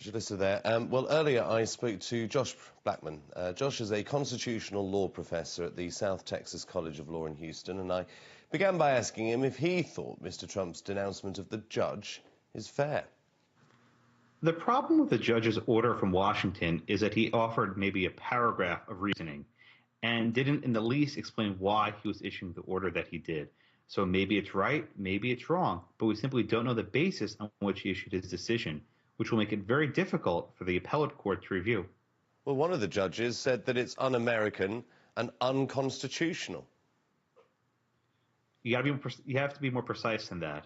Julissa there. Well, earlier I spoke to Josh Blackman. Josh is a constitutional law professor at the South Texas College of Law in Houston, and I began by asking him if he thought Mr. Trump's denouncement of the judge is fair. The problem with the judge's order from Washington is that he offered maybe a paragraph of reasoning and didn't in the least explain why he was issuing the order that he did. So maybe it's right, maybe it's wrong, but we simply don't know the basis on which he issued his decision, which will make it very difficult for the appellate court to review. Well, one of the judges said that it's un-American and unconstitutional. You have to be more precise than that.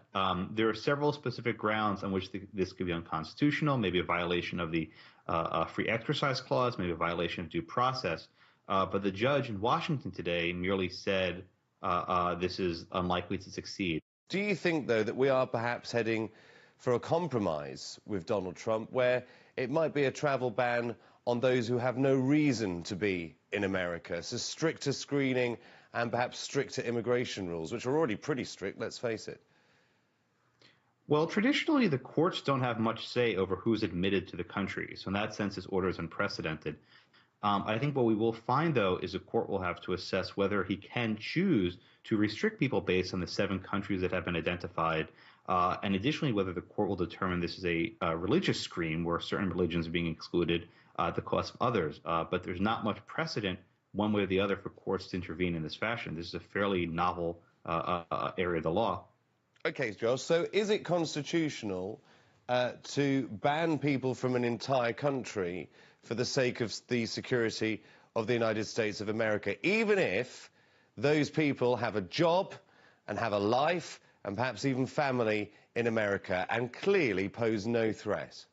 There are several specific grounds on which this could be unconstitutional, maybe a violation of the free exercise clause, maybe a violation of due process. But the judge in Washington today merely said this is unlikely to succeed. Do you think, though, that we are perhaps heading for a compromise with Donald Trump where it might be a travel ban on those who have no reason to be in America, so stricter screening and perhaps stricter immigration rules, which are already pretty strict, let's face it? Well, traditionally, the courts don't have much say over who's admitted to the country. So in that sense, this order is unprecedented. I think what we will find, though, is the court will have to assess whether he can choose to restrict people based on the 7 countries that have been identified. And additionally, whether the court will determine this is a religious screen where certain religions are being excluded at the cost of others. But there's not much precedent one way or the other for courts to intervene in this fashion. This is a fairly novel area of the law. Okay, Josh, so is it constitutional to ban people from an entire country for the sake of the security of the United States of America, even if those people have a job and have a life and perhaps even family in America and clearly pose no threat?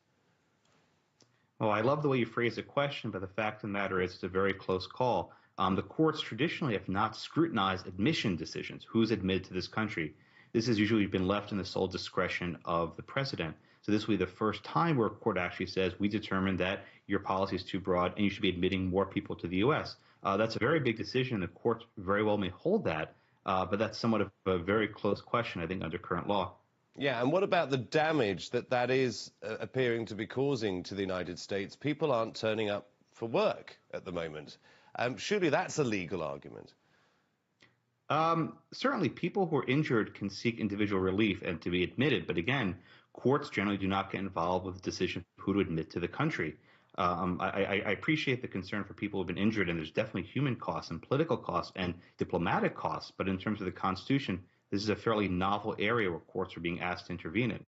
Well, I love the way you phrase the question, but the fact of the matter is it's a very close call. The courts traditionally have not scrutinized admission decisions, who's admitted to this country. This has usually been left in the sole discretion of the president. So this will be the first time where a court actually says, we determined that your policy is too broad and you should be admitting more people to the U.S. That's a very big decision. The courts very well may hold that, but that's somewhat of a very close question, I think, under current law. Yeah, and what about the damage that is appearing to be causing to the United States? People aren't turning up for work at the moment. Surely that's a legal argument. Certainly, people who are injured can seek individual relief and to be admitted. But again, courts generally do not get involved with the decision of who to admit to the country. I appreciate the concern for people who have been injured, and there's definitely human costs and political costs and diplomatic costs. But in terms of the Constitution, this is a fairly novel area where courts are being asked to intervene in.